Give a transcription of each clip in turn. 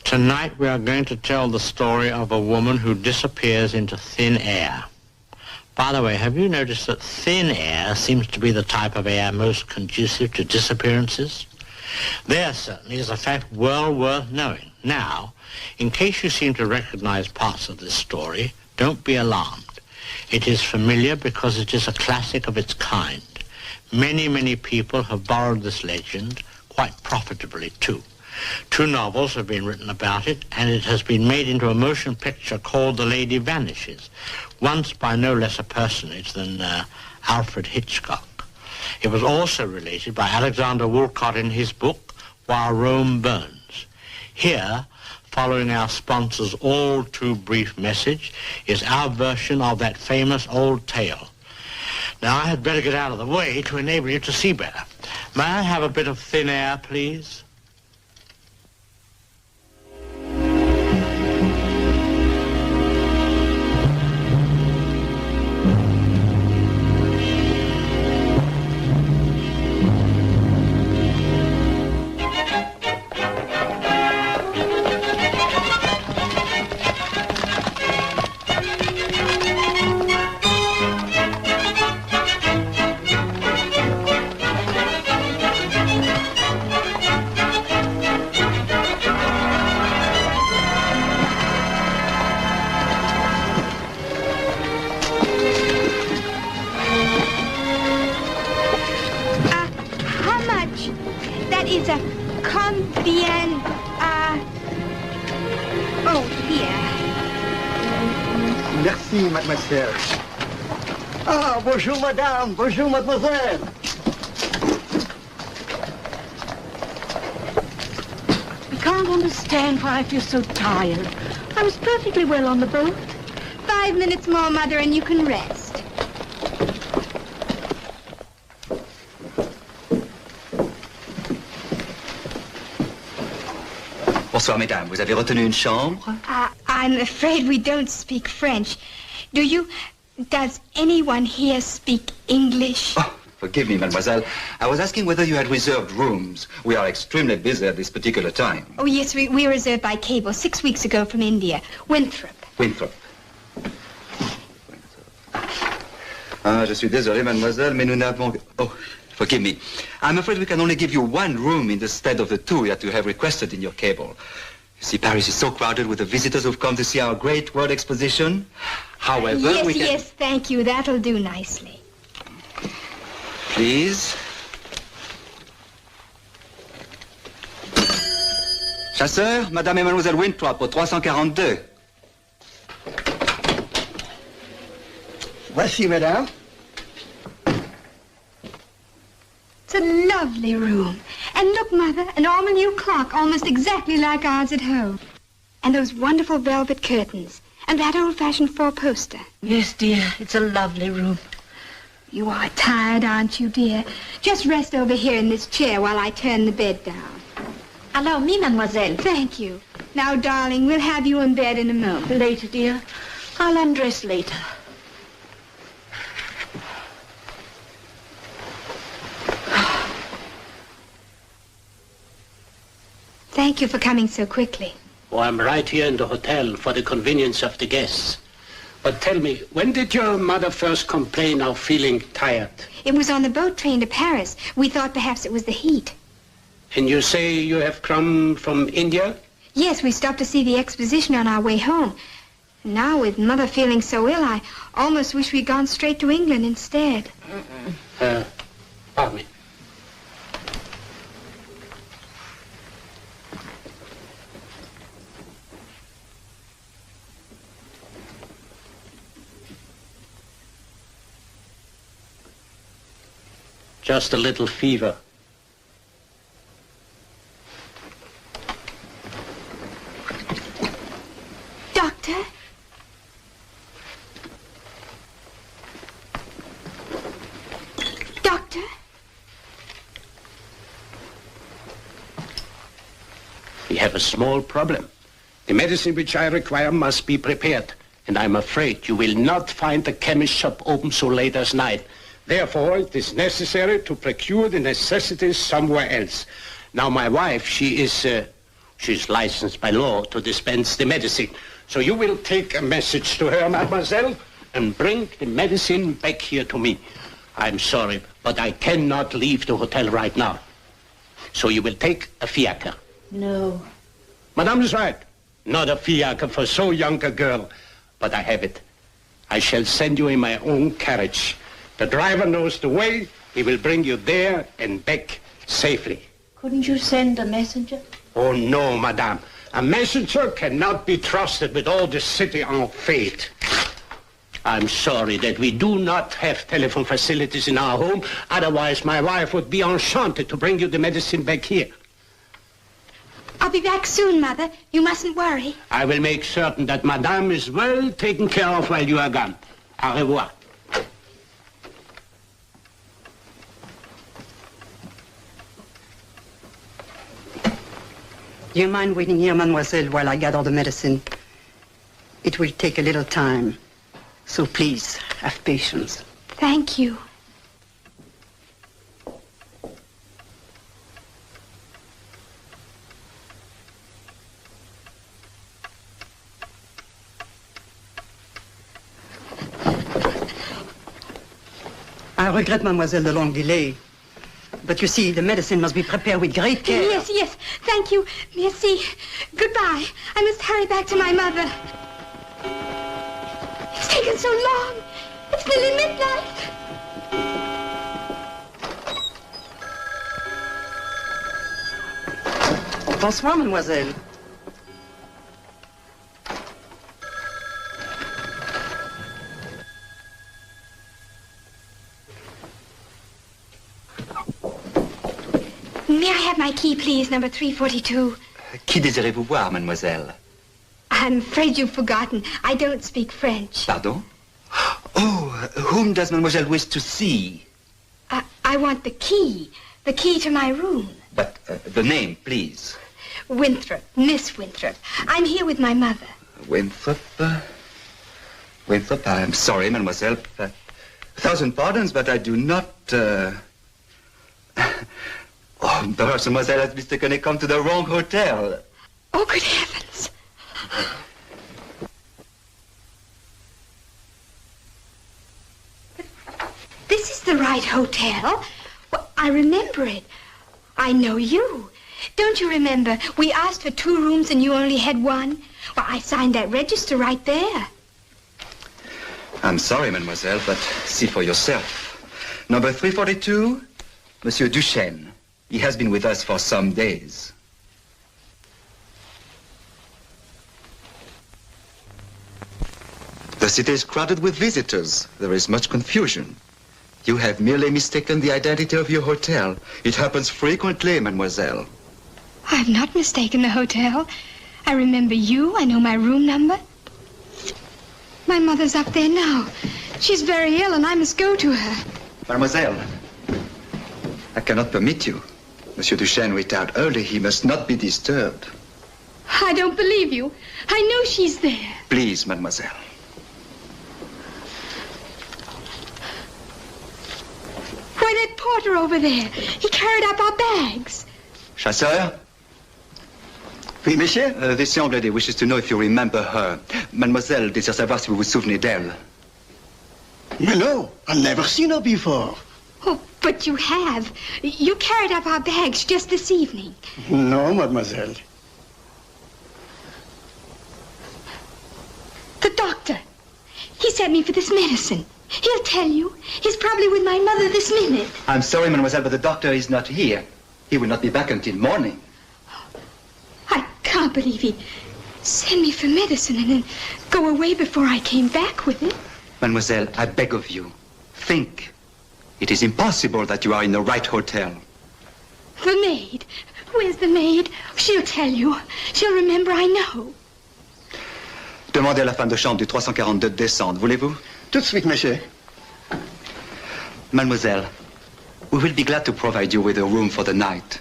Tonight we are going to tell the story of a woman who disappears into thin air. By the way, have you noticed that thin air seems to be the type of air most conducive to disappearances? There certainly is a fact well worth knowing. Now, in case you seem to recognize parts of this story, don't be alarmed. It is familiar because it is a classic of its kind. Many, many people have borrowed this legend, quite profitably too. 2 novels have been written about it, and it has been made into a motion picture called The Lady Vanishes, once by no less a personage than Alfred Hitchcock. It was also related by Alexander Woolcott in his book, While Rome Burns. Here, following our sponsor's all too brief message, is our version of that famous old tale. Now, I had better get out of the way to enable you to see better. May I have a bit of thin air, please? Merci, mademoiselle. Ah, bonjour, madame. Bonjour, mademoiselle. I can't understand why I feel so tired. I was perfectly well on the boat. 5 minutes more, Mother, and you can rest. Bonsoir, mesdames. Vous avez retenu une chambre? I'm afraid we don't speak French. Does anyone here speak English? Oh, forgive me, mademoiselle. I was asking whether you had reserved rooms. We are extremely busy at this particular time. Oh, yes, we reserved by cable 6 weeks ago from India. Winthrop. Winthrop. Ah, je suis désolé, mademoiselle, mais nous n'avons... Oh, forgive me. I'm afraid we can only give you 1 room instead of the 2 that you have requested in your cable. You see, Paris is so crowded with the visitors who've come to see our great world exposition. However, we can... Yes, thank you. That'll do nicely. Please. Chasseur, Madame et Mademoiselle Winthrop au 342. Voici, madame. It's a lovely room. And look, Mother, an all new clock, almost exactly like ours at home. And those wonderful velvet curtains. And that old-fashioned 4-poster. Yes, dear, it's a lovely room. You are tired, aren't you, dear? Just rest over here in this chair while I turn the bed down. Allow me, mademoiselle. Thank you. Now, darling, we'll have you in bed in a moment. Later, dear. I'll undress later. Thank you for coming so quickly. Oh, I'm right here in the hotel for the convenience of the guests. But tell me, when did your mother first complain of feeling tired? It was on the boat train to Paris. We thought perhaps it was the heat. And you say you have come from India? Yes, we stopped to see the exposition on our way home. Now, with Mother feeling so ill, I almost wish we'd gone straight to England instead. Pardon me. Just a little fever. Doctor? Doctor? We have a small problem. The medicine which I require must be prepared, and I'm afraid you will not find the chemist shop open so late as night. Therefore, it is necessary to procure the necessities somewhere else. Now, my wife, she is She's licensed by law to dispense the medicine. So you will take a message to her, mademoiselle, and bring the medicine back here to me. I'm sorry, but I cannot leave the hotel right now. So you will take a fiacre. No. Madame is right. Not a fiacre for so young a girl. But I have it. I shall send you in my own carriage. The driver knows the way. He will bring you there and back safely. Couldn't you send a messenger? Oh, no, madame. A messenger cannot be trusted with all the city en fête. I'm sorry that we do not have telephone facilities in our home. Otherwise, my wife would be enchanted to bring you the medicine back here. I'll be back soon, Mother. You mustn't worry. I will make certain that madame is well taken care of while you are gone. Au revoir. Do you mind waiting here, mademoiselle, while I gather the medicine? It will take a little time. So please, have patience. Thank you. I regret, mademoiselle, the long delay. But you see, the medicine must be prepared with great care. Yes, yes. Thank you. Merci. Goodbye. I must hurry back to my mother. It's taken so long. It's nearly midnight. Bonsoir, mademoiselle. May I have my key, please, number 342? Qui désirez-vous voir, mademoiselle? I'm afraid you've forgotten. I don't speak French. Pardon? Oh, whom does mademoiselle wish to see? I want the key to my room. But the name, please. Winthrop, Miss Winthrop. I'm here with my mother. Winthrop, Winthrop, I'm sorry, mademoiselle. 1,000 pardons, but I do not, Oh, perhaps mademoiselle has mistakenly come to the wrong hotel. Oh, good heavens. This is the right hotel. Well, I remember it. I know you. Don't you remember? We asked for 2 rooms and you only had 1. Well, I signed that register right there. I'm sorry, mademoiselle, but see for yourself. Number 342, Monsieur Duchesne. He has been with us for some days. The city is crowded with visitors. There is much confusion. You have merely mistaken the identity of your hotel. It happens frequently, mademoiselle. I've not mistaken the hotel. I remember you. I know my room number. My mother's up there now. She's very ill and I must go to her. Mademoiselle, I cannot permit you. Monsieur Duchesne went out early. He must not be disturbed. I don't believe you. I know she's there. Please, mademoiselle. Why, that porter over there. He carried up our bags. Chasseur? Oui, monsieur? This young lady wishes to know if you remember her. Mademoiselle désire savoir si vous vous souvenez d'elle. Mais no, I've never seen her before. Oh, but you have. You carried up our bags just this evening. No, mademoiselle. The doctor. He sent me for this medicine. He'll tell you. He's probably with my mother this minute. I'm sorry, mademoiselle, but the doctor is not here. He will not be back until morning. I can't believe he'd send me for medicine and then go away before I came back with it. Mademoiselle, I beg of you, think. It is impossible that you are in the right hotel. The maid. Where's the maid? She'll tell you. She'll remember, I know. Demandez à la femme de chambre du 342 de descendre, voulez-vous? Tout de suite, monsieur. Mademoiselle, we will be glad to provide you with a room for the night.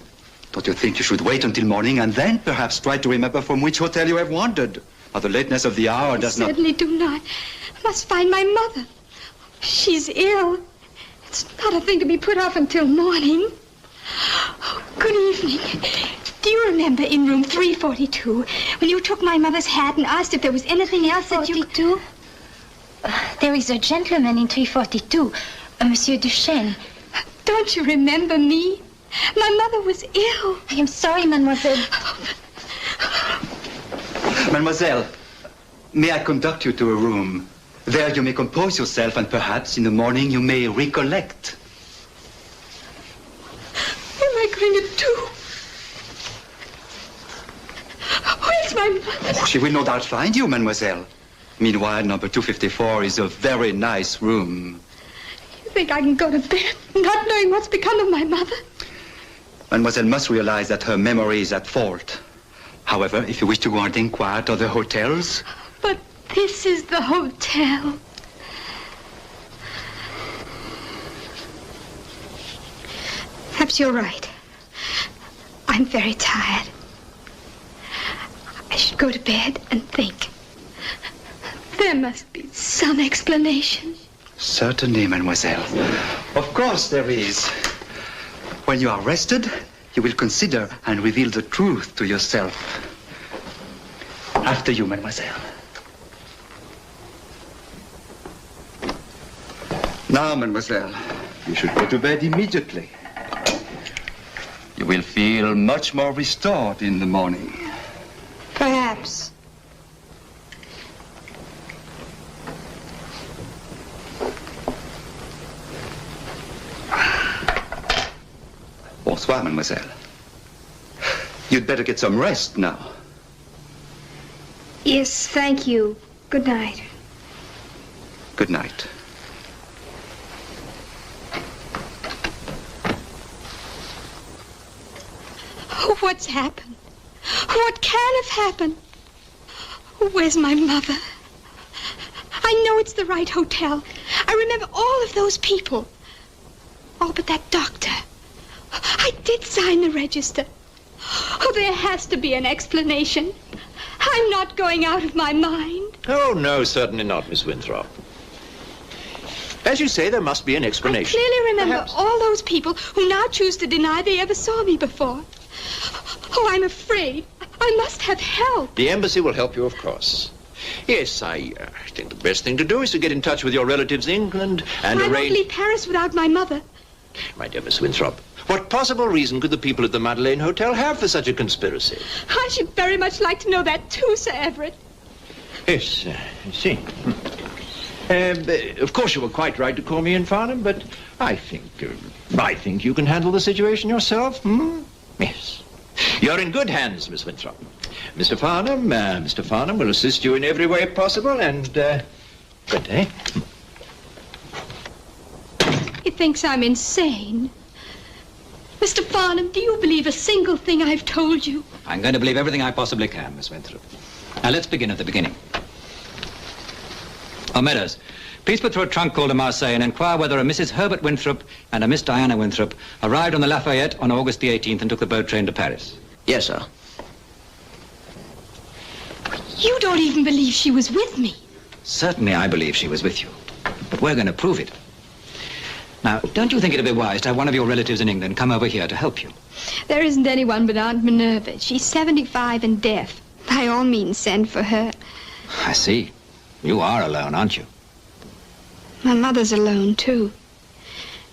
Don't you think you should wait until morning and then perhaps try to remember from which hotel you have wandered? Or the lateness of the hour does not... I certainly do not. I must find my mother. She's ill. It's not a thing to be put off until morning. Oh, good evening. Do you remember in room 342 when you took my mother's hat and asked if there was anything else that you... 42? There is a gentleman in 342, Monsieur Duchesne. Don't you remember me? My mother was ill. I am sorry, mademoiselle. Mademoiselle, may I conduct you to a room? There you may compose yourself and perhaps in the morning you may recollect. What am I going to do? Where's my mother? She will no doubt find you, mademoiselle. Meanwhile, number 254 is a very nice room. You think I can go to bed not knowing what's become of my mother? Mademoiselle must realize that her memory is at fault. However, if you wish to go and inquire at other hotels... But this is the hotel. Perhaps you're right. I'm very tired. I should go to bed and think. There must be some explanation. Certainly, mademoiselle. Of course there is. When you are rested, you will consider and reveal the truth to yourself. After you, mademoiselle. Now, mademoiselle, you should go to bed immediately. You will feel much more restored in the morning. Perhaps. Bonsoir, mademoiselle. You'd better get some rest now. Yes, thank you. Good night. Good night. What's happened? What can have happened? Where's my mother? I know it's the right hotel. I remember all of those people. All but that doctor. I did sign the register. Oh, there has to be an explanation. I'm not going out of my mind. Oh, no, certainly not, Miss Winthrop. As you say, there must be an explanation. I clearly remember Perhaps. all those people who now choose to deny they ever saw me before. Oh, I'm afraid. I must have help. The embassy will help you, of course. Yes, I think the best thing to do is to get in touch with your relatives in England and I won't arrange... leave Paris without my mother. My dear Miss Winthrop, what possible reason could the people at the Madeleine Hotel have for such a conspiracy? I should very much like to know that too, Sir Everett. Yes, I see. Of course, you were quite right to call me in, Farnham, but I think you can handle the situation yourself. Yes. You're in good hands, Miss Winthrop. Mr. Farnham will assist you in every way possible, and good day. He thinks I'm insane. Mr. Farnham, do you believe a single thing I've told you? I'm going to believe everything I possibly can, Miss Winthrop. Now, let's begin at the beginning. Oh, Meadows, please put through a trunk call to Marseille and inquire whether a Mrs. Herbert Winthrop and a Miss Diana Winthrop arrived on the Lafayette on August the 18th and took the boat train to Paris. Yes, sir. You don't even believe she was with me. Certainly I believe she was with you, but we're going to prove it. Now, don't you think it'd be wise to have one of your relatives in England come over here to help you? There isn't anyone but Aunt Minerva. She's 75 and deaf. By all means, send for her. I see. You are alone, aren't you? My mother's alone, too.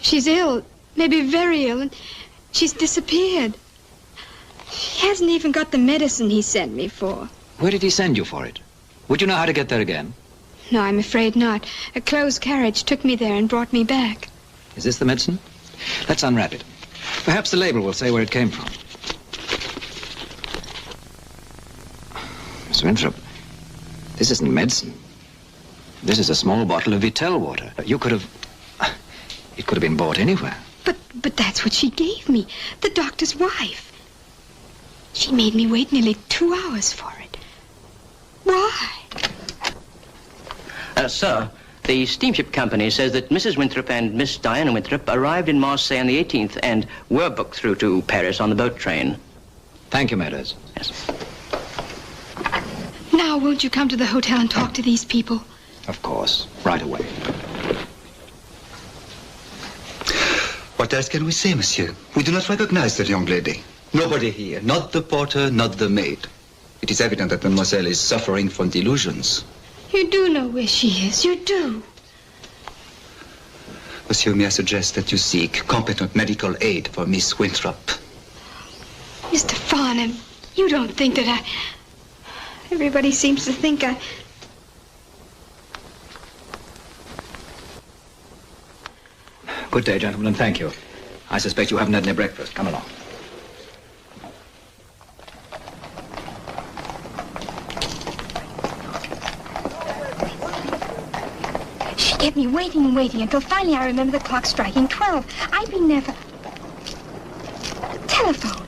She's ill, maybe very ill, and she's disappeared. She hasn't even got the medicine he sent me for. Where did he send you for it? Would you know how to get there again? No, I'm afraid not. A closed carriage took me there and brought me back. Is this the medicine? Let's unwrap it. Perhaps the label will say where it came from. Miss Winthrop, this isn't medicine. This is a small bottle of Vittel water. You could have... It could have been bought anywhere. But that's what she gave me. The doctor's wife. She made me wait nearly 2 hours for it. Why? Sir, the steamship company says that Mrs. Winthrop and Miss Diana Winthrop arrived in Marseille on the 18th and were booked through to Paris on the boat train. Thank you, Meadows. Yes. Now, won't you come to the hotel and talk to these people? Of course. Right away. What else can we say, monsieur? We do not recognize the young lady. Nobody here, not the porter, not the maid. It is evident that mademoiselle is suffering from delusions. You do know where she is, you do. Monsieur, may I suggest that you seek competent medical aid for Miss Winthrop? Mr. Farnham, you don't think that I... Everybody seems to think I... Good day, gentlemen, and thank you. I suspect you haven't had any breakfast. Come along. She kept me waiting and waiting until finally I remember the clock striking 12. I've been there for... Telephone.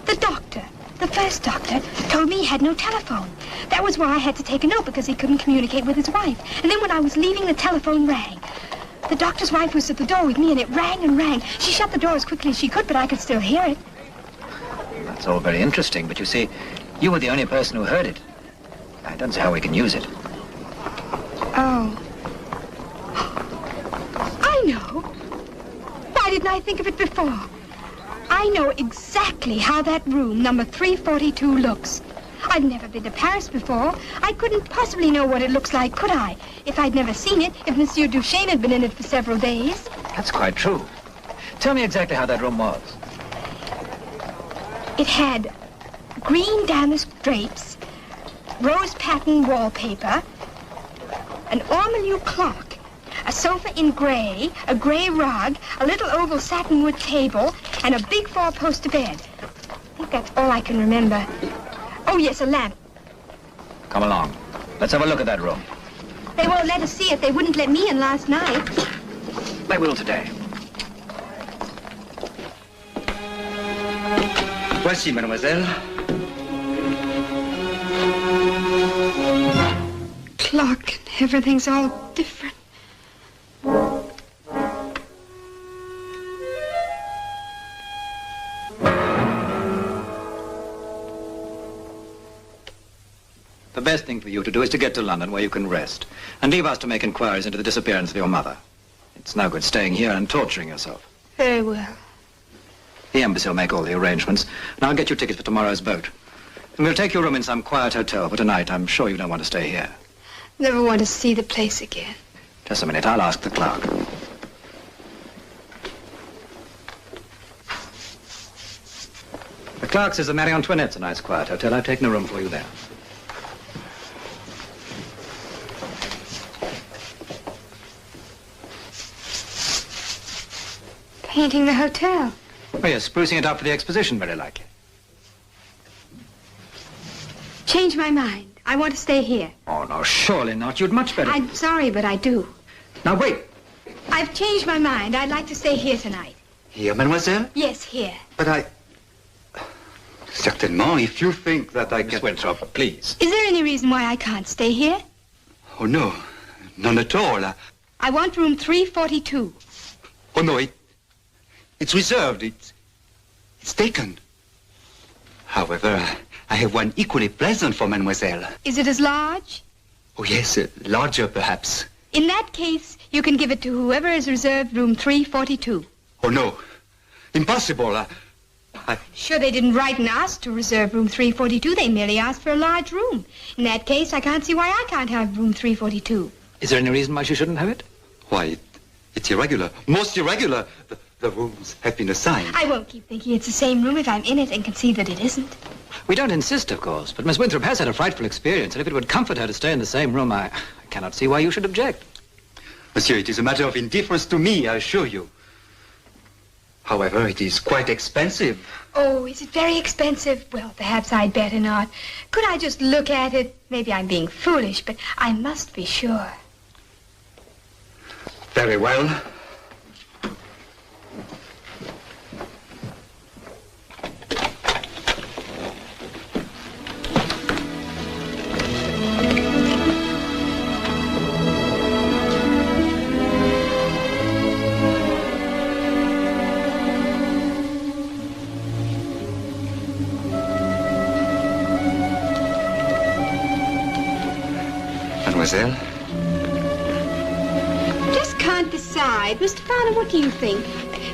The doctor, the first doctor, told me he had no telephone. That was why I had to take a note, because he couldn't communicate with his wife. And then when I was leaving, the telephone rang. The doctor's wife was at the door with me, and it rang and rang. She shut the door as quickly as she could, but I could still hear it. That's all very interesting, but you see, you were the only person who heard it. I don't see how we can use it. Oh. I know. Why didn't I think of it before? I know exactly how that room, number 342, looks. I've never been to Paris before. I couldn't possibly know what it looks like, could I? If I'd never seen it, if Monsieur Duchesne had been in it for several days. That's quite true. Tell me exactly how that room was. It had green damask drapes, rose pattern wallpaper, an ormolu clock, a sofa in gray, a gray rug, a little oval satinwood table, and a big four-poster bed. I think that's all I can remember. Oh, yes, a lamp. Come along. Let's have a look at that room. They won't let us see it. They wouldn't let me in last night. They will today. Voici, mademoiselle. Clock and everything's all different. The best thing for you to do is to get to London where you can rest and leave us to make inquiries into the disappearance of your mother. It's no good staying here and torturing yourself. Very well. The embassy will make all the arrangements, and I'll get you tickets for tomorrow's boat. And we'll take your room in some quiet hotel for tonight. I'm sure you don't want to stay here. Never want to see the place again. Just a minute, I'll ask the clerk. The clerk says the Marie Antoinette's a nice quiet hotel. I've taken a room for you there. Painting the hotel. Oh, yes, sprucing it up for the exposition, very likely. Change my mind. I want to stay here. Oh, no, surely not. You'd much better... I'm sorry, but I do. Now, wait. I've changed my mind. I'd like to stay here tonight. Here, mademoiselle? Yes, here. But I... Certainement, if you think that I can... Miss Winthrop, please. Is there any reason why I can't stay here? Oh, no. None at all. I want room 342. Oh, no, it's reserved. It's taken. However, I have one equally pleasant for mademoiselle. Is it as large? Oh, yes, larger, perhaps. In that case, you can give it to whoever has reserved room 342. Oh, no. Impossible. Sure, they didn't write and ask to reserve room 342. They merely asked for a large room. In that case, I can't see why I can't have room 342. Is there any reason why she shouldn't have it? Why, it's irregular. Most irregular. The rooms have been assigned. I won't keep thinking it's the same room if I'm in it and can see that it isn't. We don't insist, of course, but Miss Winthrop has had a frightful experience, and if it would comfort her to stay in the same room, I cannot see why you should object. Monsieur, it is a matter of indifference to me, I assure you. However, it is quite expensive. Oh, is it very expensive? Well, perhaps I'd better not. Could I just look at it? Maybe I'm being foolish, but I must be sure. Very well. Mademoiselle? Just can't decide. Mr. Farnham, what do you think?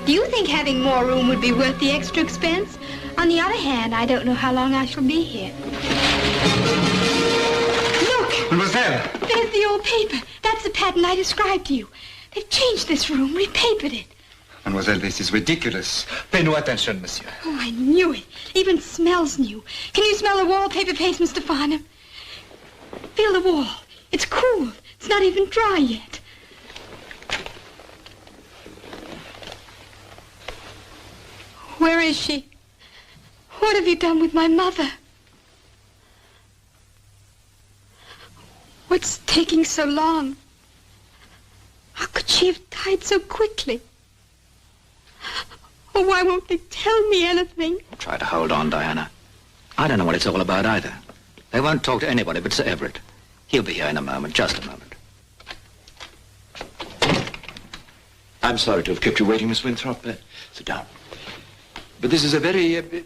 Do you think having more room would be worth the extra expense? On the other hand, I don't know how long I shall be here. Look! Mademoiselle! There's the old paper. That's the pattern I described to you. They've changed this room, repapered it. Mademoiselle, this is ridiculous. Pay no attention, monsieur. Oh, I knew it. Even smells new. Can you smell the wallpaper paste, Mr. Farnham? Feel the wall. It's cool. It's not even dry yet. Where is she? What have you done with my mother? What's taking so long? How could she have died so quickly? Oh, why won't they tell me anything? Try to hold on, Diana. I don't know what it's all about either. They won't talk to anybody but Sir Everett. He'll be here in a moment, just a moment. I'm sorry to have kept you waiting, Miss Winthrop. Sit down. But this is a very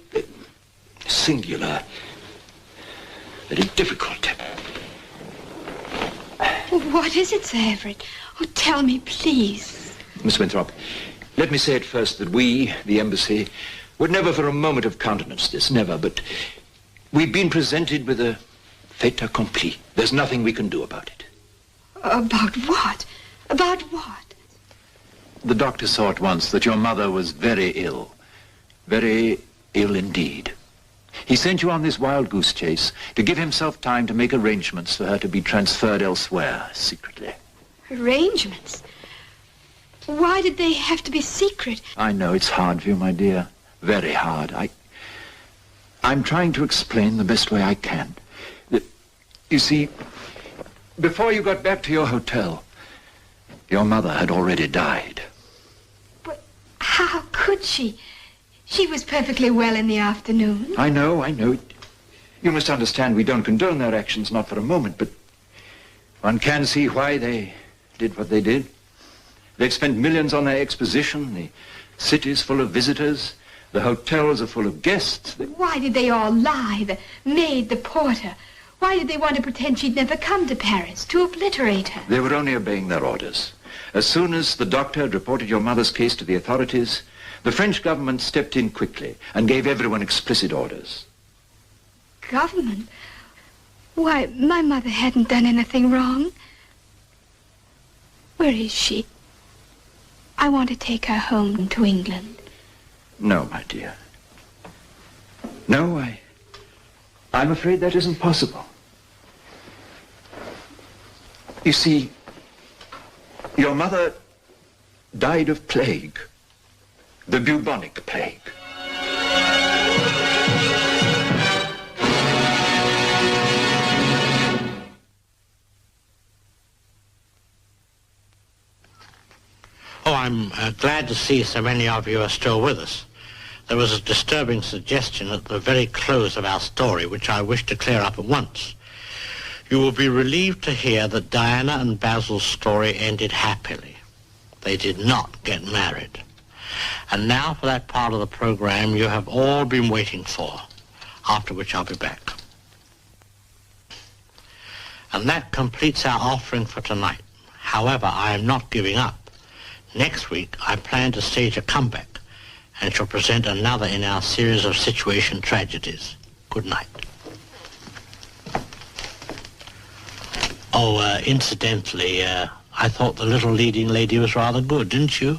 singular, very difficult. What is it, Sir Everett? Oh, tell me, please. Miss Winthrop, let me say at first that we, the embassy, would never for a moment have countenanced this, never, but we've been presented with a fait accompli. There's nothing we can do about it. About what? About what? The doctor saw at once that your mother was very ill. Very ill indeed. He sent you on this wild goose chase to give himself time to make arrangements for her to be transferred elsewhere, secretly. Arrangements? Why did they have to be secret? I know it's hard for you, my dear. Very hard. I'm trying to explain the best way I can. You see, before you got back to your hotel, your mother had already died. But how could she? She was perfectly well in the afternoon. I know. You must understand we don't condone their actions, not for a moment, but one can see why they did what they did. They've spent millions on their exposition. The city's full of visitors. The hotels are full of guests. Why did they all lie? The maid, the porter. Why did they want to pretend she'd never come to Paris, to obliterate her? They were only obeying their orders. As soon as the doctor had reported your mother's case to the authorities, the French government stepped in quickly and gave everyone explicit orders. Government? Why, my mother hadn't done anything wrong. Where is she? I want to take her home to England. No, my dear. No, I'm afraid that isn't possible. You see, your mother died of plague. The bubonic plague. Oh, I'm glad to see so many of you are still with us. There was a disturbing suggestion at the very close of our story, which I wish to clear up at once. You will be relieved to hear that Diana and Basil's story ended happily. They did not get married. And now for that part of the program you have all been waiting for, after which I'll be back. And that completes our offering for tonight. However, I am not giving up. Next week, I plan to stage a comeback and shall present another in our series of situation tragedies. Good night. Oh, incidentally, I thought the little leading lady was rather good, didn't you?